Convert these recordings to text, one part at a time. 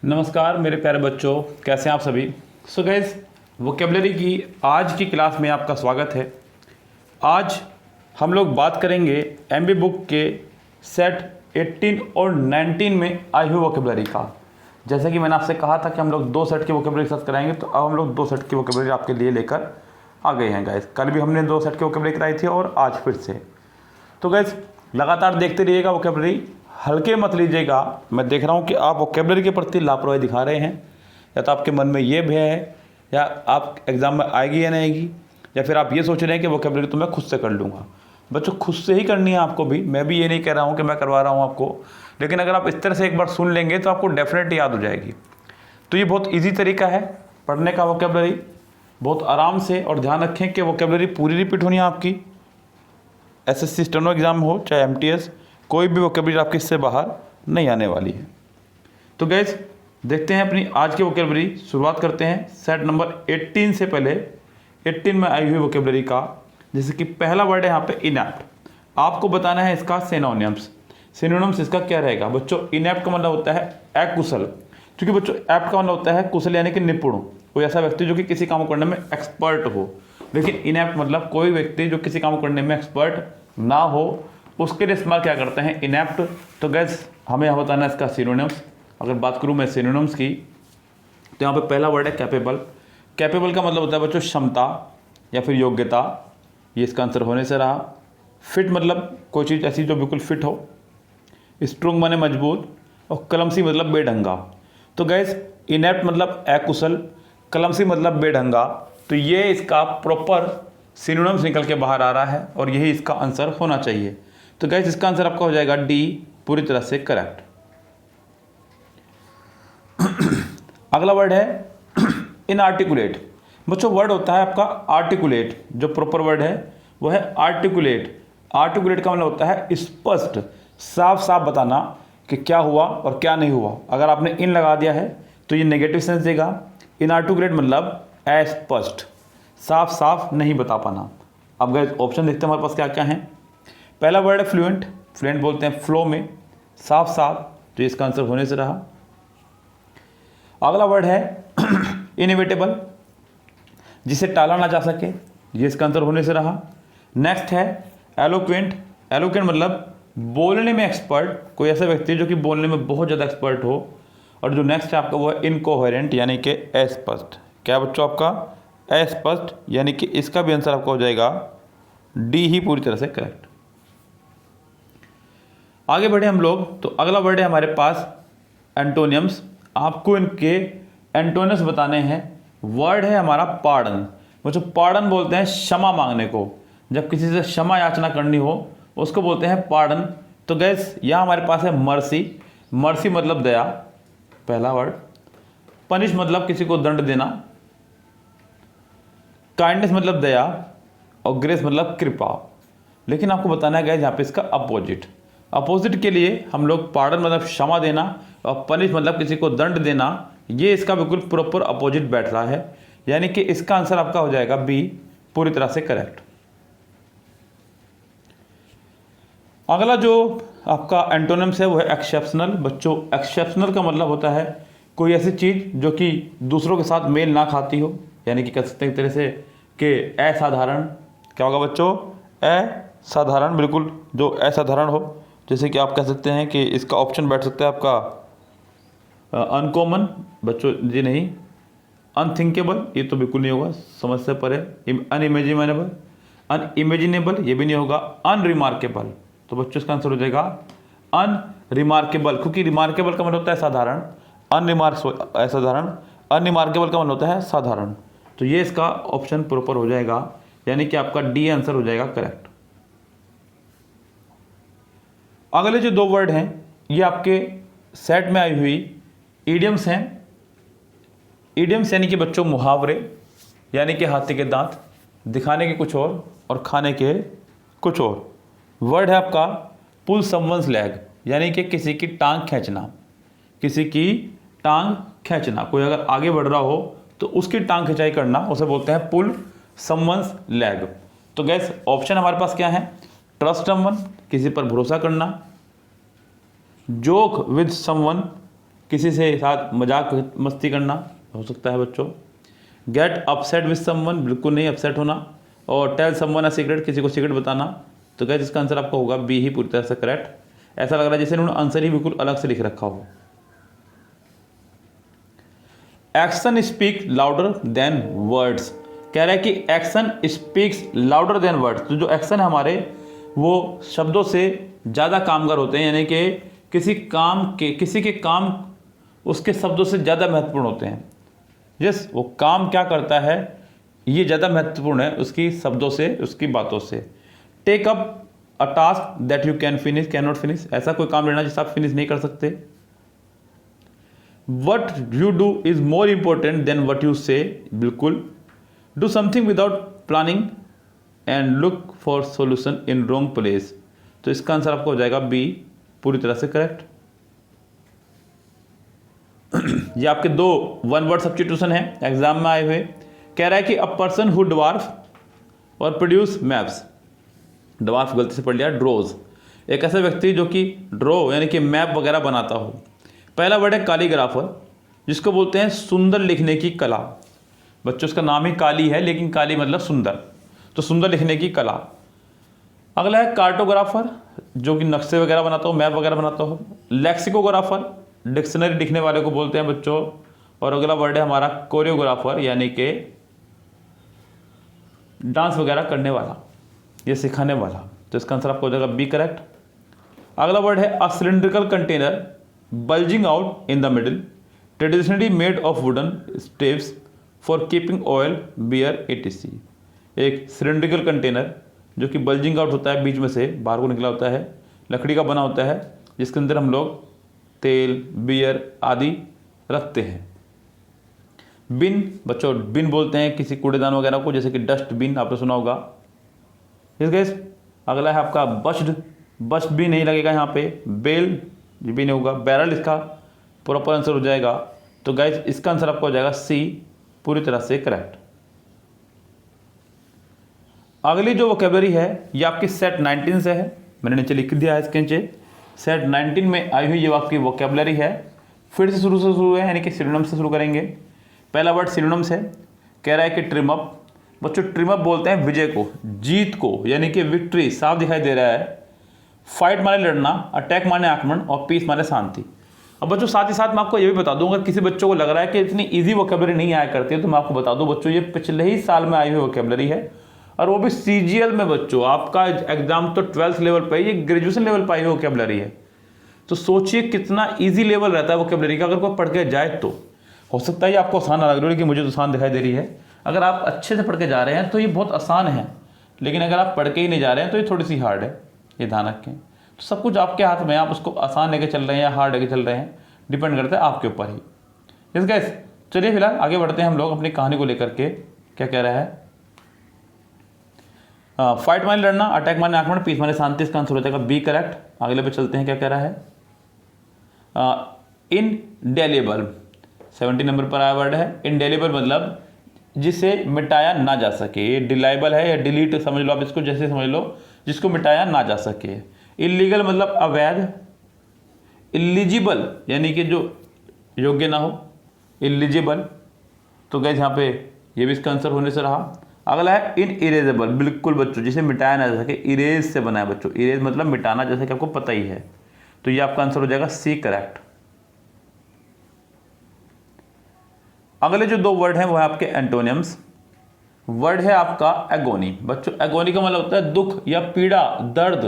नमस्कार मेरे प्यारे बच्चों, कैसे हैं आप सभी। सो गाइस, वोकेबलरी की आज की क्लास में आपका स्वागत है। आज हम लोग बात करेंगे एमबी बुक के सेट 18 और 19 में आई हुई वोकेबलरी का। जैसे कि मैंने आपसे कहा था कि हम लोग 2 सेट की वोकेबलरी सर्च कराएंगे, तो अब हम लोग 2 सेट की वोकेबलरी आपके लिए लेकर आ गए हैं गाइस। कल भी हमने 2 सेट की वोकेबलरी कराई थी और आज फिर से। तो गाइस लगातार देखते रहिएगा वोकेबलरी, हल्के मत लीजिएगा। मैं देख रहा हूँ कि आप वोकेबलरी के प्रति लापरवाही दिखा रहे हैं, या तो आपके मन में ये भय है या आप एग्ज़ाम में आएगी या नहीं आएगी, या फिर आप ये सोच रहे हैं कि वोकेबलरी तो मैं खुद से कर लूँगा। बच्चों, खुद से ही करनी है आपको भी। मैं भी ये नहीं कह रहा हूँ कि मैं करवा रहा हूँ आपको, लेकिन अगर आप इस तरह से एक बार सुन लेंगे तो आपको डेफिनेटली याद हो जाएगी। तो ये बहुत ईजी तरीका है पढ़ने का वोकेबलरी। बहुत आराम से, और ध्यान रखें कि वोकेबलरी पूरी रिपीट होनी है आपकी। एसएससी स्टेनो एग्ज़ाम हो चाहे एमटीएस, कोई भी वोकेबलरी आपकी इससे बाहर नहीं आने वाली है। तो गाइस देखते हैं अपनी आज की वोकेबलरी। शुरुआत करते हैं सेट नंबर 18 से। पहले 18 में आई हुई वोकेबलरी का, जैसे कि पहला वर्ड है यहाँ पे इनएप्ट। आपको बताना है इसका सिनोनिम्स। सिनोनिम्स इसका क्या रहेगा बच्चों। इनएप्ट का मतलब होता है अकुशल, क्योंकि बच्चों एप्ट का मतलब होता है कुशल, यानी कि निपुण, कोई ऐसा व्यक्ति जो कि किसी काम को करने में एक्सपर्ट हो। लेकिन इनएप्ट मतलब कोई व्यक्ति जो किसी काम को करने में एक्सपर्ट ना हो, उसके लिए इस्तेमाल क्या करते हैं, इनएप्ट। तो गैस हमें यहाँ बताना है इसका सिनोनिम्स। अगर बात करूँ मैं सिनोनिम्स की, तो यहाँ पे पहला वर्ड है कैपेबल। कैपेबल का मतलब होता है बच्चों क्षमता या फिर योग्यता, ये इसका आंसर होने से रहा। फिट मतलब कोई चीज़ ऐसी जो बिल्कुल फिट हो। स्ट्रोंग माने मजबूत, और कलमसी मतलब बेढंगा। तो गैस इनएप्ट मतलब अकुशल, कलमसी मतलब बेढंगा। तो ये इसका प्रॉपर सिनोनिम्स निकल के बाहर आ रहा है, और यही इसका आंसर होना चाहिए। तो गैस इसका आंसर आपका हो जाएगा डी, पूरी तरह से करेक्ट। अगला वर्ड है इनआर्टिकुलेट। बच्चों वर्ड होता है आपका आर्टिकुलेट, जो प्रॉपर वर्ड है वो है आर्टिकुलेट। आर्टिकुलेट का मतलब होता है स्पष्ट, साफ साफ बताना कि क्या हुआ और क्या नहीं हुआ। अगर आपने इन लगा दिया है तो ये नेगेटिव सेंस देगा। इनआर्टिकुलेट मतलब अस्पष्ट, साफ साफ नहीं बता पाना। अब गैस ऑप्शन देखते हैं हमारे पास क्या क्या है। पहला वर्ड है फ्लुएंट। फ्लुएंट बोलते हैं फ्लो में, साफ साफ, तो इसका आंसर होने से रहा। अगला वर्ड है इनएविटेबल, जिसे टाला ना जा सके, ये इसका आंसर होने से रहा। नेक्स्ट है एलोक्वेंट। एलोक्वेंट मतलब बोलने में एक्सपर्ट, कोई ऐसा व्यक्ति जो कि बोलने में बहुत ज़्यादा एक्सपर्ट हो। और जो नेक्स्ट है आपका वो है इनकोहेरेंट, यानी कि अस्पष्ट। क्या बच्चों आपका अस्पष्ट, यानी कि इसका भी आंसर आपका हो जाएगा डी ही, पूरी तरह से करेक्ट। आगे बढ़े हम लोग, तो अगला वर्ड है हमारे पास एंटोनियम्स। आपको इनके एंटोनियम्स बताने हैं। वर्ड है हमारा पार्डन। बच्चों पार्डन बोलते हैं क्षमा मांगने को। जब किसी से क्षमा याचना करनी हो उसको बोलते हैं पार्डन। तो गैस यहाँ हमारे पास है मर्सी। मर्सी मतलब दया, पहला वर्ड। पनिश मतलब किसी को दंड देना। काइंडनेस मतलब दया, और ग्रेस मतलब कृपा। लेकिन आपको बताना है गैस यहाँ पे इसका अपोजिट। अपोजिट के लिए हम लोग पार्डन मतलब क्षमा देना, और पनिश मतलब किसी को दंड देना, ये इसका बिल्कुल प्रॉपर अपोजिट बैठ रहा है। यानी कि इसका आंसर आपका हो जाएगा बी, पूरी तरह से करेक्ट। अगला जो आपका एंटोनिम्स है वो है एक्सेप्शनल। बच्चों एक्सेप्शनल का मतलब होता है कोई ऐसी चीज़ जो कि दूसरों के साथ मेल ना खाती हो, यानी कि कह सकते हैं एक तरह से कि असाधारण। क्या होगा बच्चों, असाधारण, बिल्कुल जो असाधारण हो। जैसे कि आप कह सकते हैं कि इसका ऑप्शन बैठ सकता है आपका अनकॉमन, बच्चों जी नहीं। अनथिंकेबल, ये तो बिल्कुल नहीं होगा, समझ से परे। अनइमेजिनेबल, अनइमेजिनेबल ये भी नहीं होगा। अनरिमार्केबल, तो बच्चों इसका आंसर हो जाएगा अनरिमार्केबल, क्योंकि रिमार्केबल का मतलब होता है साधारण, असाधारण। अनरिमार्केबल का मतलब होता है साधारण। तो ये इसका ऑप्शन प्रॉपर हो जाएगा, यानी कि आपका डी आंसर हो जाएगा करेक्ट। अगले जो 2 वर्ड हैं ये आपके सेट में आई हुई इडियम्स हैं। इडियम्स यानी कि बच्चों मुहावरे, यानी कि हाथी के दांत, दिखाने के कुछ और खाने के कुछ और। वर्ड है आपका पुल समवंस लेग, यानी कि किसी की टांग खींचना। किसी की टांग खींचना, कोई अगर आगे बढ़ रहा हो तो उसकी टांग खिंचाई करना, उसे बोलते हैं पुल समवंस लेग। तो गैस ऑप्शन हमारे पास क्या है, ट्रस्ट समवन, किसी पर भरोसा करना। जोक विद समवन, किसी से साथ मजाक मस्ती करना हो सकता है बच्चों। गेट अपसेट विद समवन, बिल्कुल नहीं अपसेट होना। और टेल समवन अ सीक्रेट, किसी को सीक्रेट बताना। तो गाइस इसका आंसर आपका होगा बी ही पूरी तरह से करेक्ट। ऐसा लग रहा है जैसे उन्होंने आंसर ही बिल्कुल अलग से लिख रखा हो। Action speak louder than words, कह रहा है कि action speaks louder than words. तो जो एक्शन है हमारे वो शब्दों से ज़्यादा कामगार होते हैं, यानी कि किसी के काम उसके शब्दों से ज़्यादा महत्वपूर्ण होते हैं। यस, वो काम क्या करता है ये ज़्यादा महत्वपूर्ण है उसकी शब्दों से, उसकी बातों से। Take up a task that you can not finish, ऐसा कोई काम लेना जिसे आप फिनिश नहीं कर सकते। What you do is more important than what you say, बिल्कुल। Do something without planning and look for solution in wrong place. तो इसका आंसर आपको हो जाएगा बी पूरी तरह से करेक्ट। ये आपके दो वन वर्ड सब्स्टिट्यूशन है एग्जाम में आए हुए। कह रहा है कि अ पर्सन हु ड्वार्फ और प्रोड्यूस मैप्स, ड्वार्फ गलती से पढ़ लिया, ड्रोज, एक ऐसा व्यक्ति जो कि ड्रो यानी कि मैप वगैरह बनाता हो। पहला वर्ड है कालीग्राफर, जिसको बोलते हैं सुंदर लिखने की कला। बच्चों इसका नाम ही काली है, लेकिन काली मतलब सुंदर, तो सुंदर लिखने की कला। अगला है कार्टोग्राफर, जो कि नक्शे वगैरह बनाता हो, मैप वगैरह बनाता हो। लेक्सिकोग्राफर, डिक्शनरी लिखने वाले को बोलते हैं बच्चों। और अगला वर्ड है हमारा कोरियोग्राफर, यानी कि डांस वगैरह करने वाला, ये सिखाने वाला। तो इसका आंसर आपको हो जाएगा बी करेक्ट। अगला वर्ड है a cylindrical container bulging out in the middle, traditionally made of wooden staves for keeping oil beer etc। एक सिलिंड्रिकल कंटेनर जो कि बल्जिंग आउट होता है, बीच में से बाहर को निकला होता है, लकड़ी का बना होता है, जिसके अंदर हम लोग तेल, बियर आदि रखते हैं। बिन, बच्चों बिन बोलते हैं किसी कूड़ेदान वगैरह को, जैसे कि डस्ट बिन आपने सुना होगा। इस गैस अगला है आपका बस्ड, बस्ट भी नहीं लगेगा यहाँ पे। बेल भी नहीं होगा। बैरल इसका प्रॉपर आंसर हो जाएगा। तो गाइस इसका आंसर आपका हो जाएगा सी पूरी तरह से करेक्ट। अगली जो वोकैबुलरी है ये आपकी सेट 19 से है, मैंने नीचे लिख दिया है इसके नीचे। सेट 19 में आई हुई ये आपकी वोकैबुलरी है। फिर से शुरू है, यानी कि सिनोनिम से शुरू करेंगे। पहला वर्ड सिनोनिम्स है। कह रहा है कि ट्रिम अप, बच्चों ट्रिम अप बोलते हैं विजय को, जीत को, यानी कि विक्ट्री साफ दिखाई दे रहा है। फाइट माने लड़ना, अटैक माने आक्रमण, और पीस माने शांति। अब बच्चों साथ ही साथ मैं आपको ये भी बता दूं, अगर किसी बच्चों को लग रहा है कि इतनी इजी वोकैबुलरी नहीं आया करती है, तो मैं आपको बता दूं बच्चों ये पिछले ही साल में आई हुई वोकैबुलरी है, और वो भी CGL में। बच्चों आपका एग्जाम तो 12th लेवल पर, ये ग्रेजुएशन लेवल पर आई हुई वोकैबुलरी है। तो सोचिए कितना ईजी लेवल रहता है वोकैबुलरी का। अगर कोई पढ़ के जाए तो हो सकता है ये आपको आसान ना लग रही है, कि मुझे तो आसान दिखाई दे रही है। अगर आप अच्छे से पढ़ के जा रहे हैं तो ये बहुत आसान है, लेकिन अगर आप पढ़ के ही नहीं जा रहे हैं तो ये थोड़ी सी हार्ड है, ये ध्यान रखें। तो सब कुछ आपके हाथ में है, आप उसको आसान लेके चल रहे हैं या हार्ड लेके चल रहे हैं, डिपेंड करता है आपके ऊपर ही। इस गैस चलिए फिलहाल आगे बढ़ते हैं हम लोग अपनी कहानी को लेकर के। क्या कह रहा है? फाइट माने लड़ना, अटैक माने आक्रमण, पीस माने शांति। इसका आंसर हो जाएगा बी करेक्ट। अगले पे चलते हैं। क्या कह रहा है? इनडेलिबल 70 नंबर पर आया वर्ड है। इनडेलिबल मतलब जिसे मिटाया ना जा सके। ये डिलाइबल है या डिलीट समझ लो आप इसको, जैसे समझ लो, जिसको मिटाया ना जा सके। इलीगल मतलब अवैध। इलिजिबल यानी कि जो योग्य ना हो, इलिजिबल। तो गैस यहाँ पे ये भी इसका आंसर होने से रहा। अगला है इनइरेजेबल, बिल्कुल बच्चों जिसे मिटाया ना जा सके, इरेज से बना है बच्चों। इरेज मतलब मिटाना, जैसे कि आपको पता ही है। तो ये आपका आंसर हो जाएगा सी करेक्ट। अगले जो दो वर्ड हैं वो है आपके एंटोनियम्स। वर्ड है आपका एगोनी। बच्चों एगोनी का मतलब होता है दुख या पीड़ा, दर्द,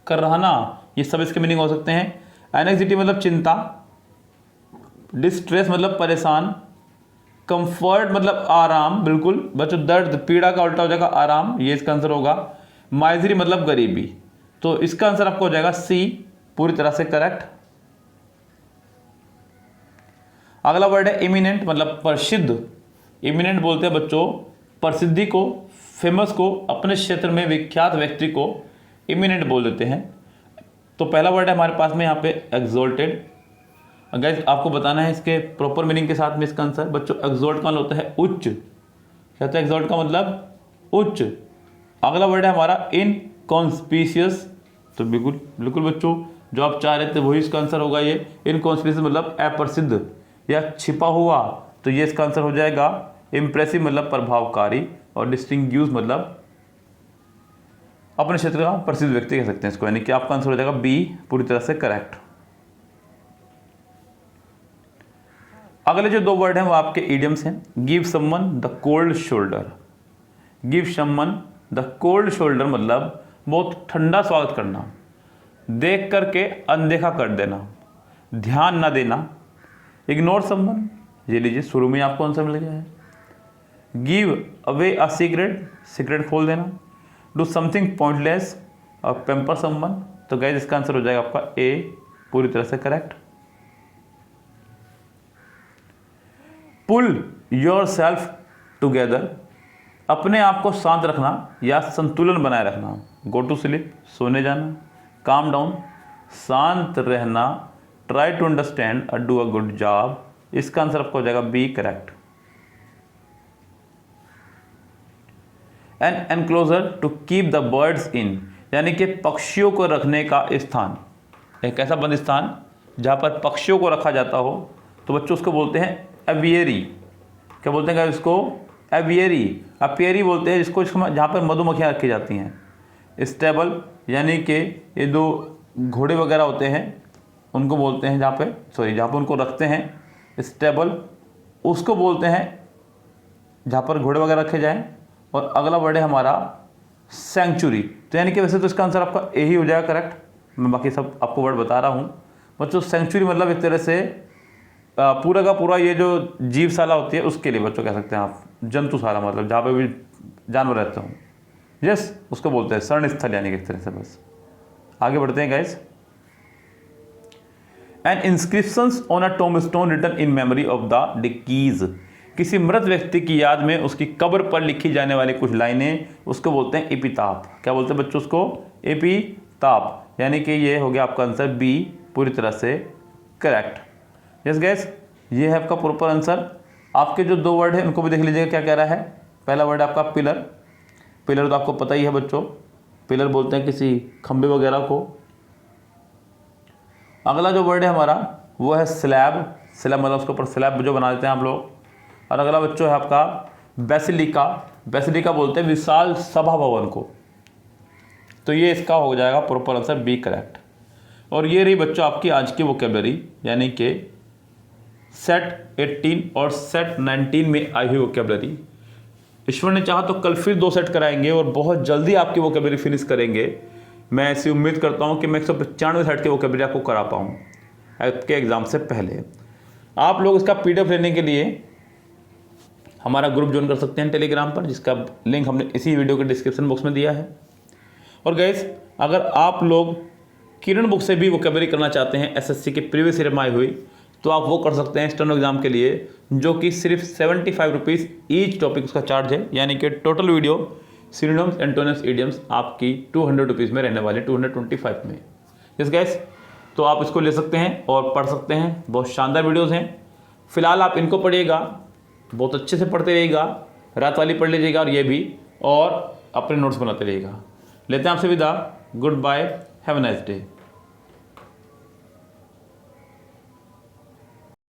कराहना, ये सब इसके मीनिंग हो सकते हैं। एनेक्सिटी मतलब चिंता, डिस्ट्रेस मतलब परेशान, कंफर्ट मतलब आराम, बिल्कुल बच्चों दर्द पीड़ा का उल्टा हो जाएगा आराम, ये इसका आंसर होगा। माइजरी मतलब गरीबी। तो इसका आंसर आपको हो जाएगा सी पूरी तरह से करेक्ट। अगला वर्ड है इमिनेंट मतलब प्रसिद्ध। इमिनेंट बोलते हैं बच्चों प्रसिद्धि को, फेमस को, अपने क्षेत्र में विख्यात व्यक्ति को इमिनेंट बोल देते हैं। तो पहला वर्ड है हमारे पास में यहाँ पे एक्सोल्टेड। गाइस आपको बताना है इसके प्रॉपर मीनिंग के साथ में इसका आंसर। बच्चों एक्सोल्ट का मतलब होता है उच्च। क्या होता है एक्सोल्ट का मतलब? उच्च। अगला वर्ड है हमारा इनकॉन्स्पिशियस। तो बिल्कुल बिल्कुल बच्चों जो आप चाह रहे थे वही इसका आंसर होगा। ये इनकॉन्स्पिरेसी मतलब अप्रसिद्ध या छिपा हुआ, तो ये इसका आंसर हो जाएगा। इम्प्रेसिव मतलब प्रभावकारी, और डिस्टिंग्यूश मतलब अपने क्षेत्र का प्रसिद्ध व्यक्ति कह सकते हैं इसको, यानी कि आपका आंसर हो जाएगा बी पूरी तरह से करेक्ट। अगले जो 2 वर्ड हैं वो आपके इडियम्स हैं। Give someone the cold shoulder. Give someone the cold shoulder मतलब बहुत ठंडा स्वागत करना, देख करके अनदेखा कर देना, ध्यान ना देना। इग्नोर समवन, ये लीजिए शुरू में आपको आंसर मिल गया है। Give away a secret, secret खोल देना। डू समथिंग पॉइंटलेस और पेम्पर समवन, तो गाइस इसका आंसर हो जाएगा आपका ए पूरी तरह से correct. Pull your self together, अपने आप को शांत रखना या संतुलन बनाए रखना। गो टू स्लीप, सोने जाना। काम डाउन, शांत रहना। ट्राई टू अंडरस्टैंड और डू अ गुड जॉब, इसका आंसर आपको हो जाएगा B correct. An enclosure to keep the birds in, यानी कि पक्षियों को रखने का स्थान, एक ऐसा बंद स्थान जहाँ पर पक्षियों को रखा जाता हो, तो बच्चों उसको बोलते हैं एवियरी। क्या बोलते हैं इसको? एवियरी। अपियरी बोलते हैं जिसको जहाँ पर मधुमक्खियाँ रखी जाती हैं। स्टेबल यानी कि ये 2 घोड़े वगैरह होते हैं उनको बोलते हैं जहाँ पर उनको रखते हैं स्टेबल, उसको बोलते हैं जहाँ पर घोड़े वगैरह रखे जाएं। और अगला वर्ड है हमारा सेंचुरी। तो यानी कि वैसे तो इसका आंसर आपका ए ही हो जाएगा करेक्ट, मैं बाकी सब आपको वर्ड बता रहा हूँ बच्चों। सेंचुरी मतलब एक तरह से पूरा का पूरा ये जो जीवशाला होती है उसके लिए बच्चों कह सकते हैं आप, जंतुशाला मतलब जहाँ पे भी जानवर रहते हों, यस उसको बोलते हैं शरण स्थल, यानी कि एक तरह से। बस आगे बढ़ते हैं guys. An inscriptions on a tombstone written in memory of the डिकीज, किसी मृत व्यक्ति की याद में उसकी कब्र पर लिखी जाने वाली कुछ लाइनें, उसको बोलते हैं एपिताफ। क्या बोलते हैं बच्चों उसको? एपिताफ, यानी कि ये हो गया आपका आंसर बी पूरी तरह से करेक्ट। यस गैस, ये है आपका प्रॉपर आंसर। आपके जो 2 वर्ड है उनको भी देख लीजिएगा क्या कह रहा है। पहला वर्ड आपका पिलर। पिलर तो आपको पता ही है बच्चों, पिलर बोलते हैं किसी खंबे वगैरह को। अगला जो वर्ड है हमारा वो है स्लैब। स्लैब मतलब उसके ऊपर स्लैब जो बना देते हैं आप लोग। और अगला बच्चों है आपका बेसिलिका। बेसिलिका बोलते हैं विशाल सभा भवन को। तो ये इसका हो जाएगा प्रॉपर आंसर बी करेक्ट। और ये रही बच्चों आपकी आज की वोकेबलरी, यानी कि सेट 18 और सेट 19 में आई हुई वोकेबलरी। ईश्वर ने चाहा तो कल फिर 2 सेट कराएंगे और बहुत जल्दी आपकी वोकेबलरी फिनिश करेंगे। मैं ऐसी उम्मीद करता हूँ कि मैं 195 सेट की वोकेबलरी आपको करा पाऊँ आपके एग्ज़ाम से पहले। आप लोग इसका PDF लेने के लिए हमारा ग्रुप ज्वाइन कर सकते हैं टेलीग्राम पर, जिसका लिंक हमने इसी वीडियो के डिस्क्रिप्शन बॉक्स में दिया है। और गाइस, अगर आप लोग किरण बुक से भी वोकेबलरी करना चाहते हैं SSC के प्रीवियस ईयर में आई हुई, तो आप वो कर सकते हैं स्टेनो एग्जाम के लिए, जो कि सिर्फ 75 रुपीज़ ईच टॉपिक उसका चार्ज है। यानी कि total video synonyms, antonyms, idioms आपकी 200 रुपीज़ में रहने वाले 225 में। यस गाइस, तो आप इसको ले सकते हैं और पढ़ सकते हैं। बहुत शानदार वीडियोज़ हैं। फिलहाल आप इनको पढ़िएगा, बहुत अच्छे से पढ़ते रहिएगा, रात वाली पढ़ लीजिएगा और ये भी, और अपने नोट्स बनाते रहिएगा। लेते हैं आपसे विदा। Goodbye, have a nice day.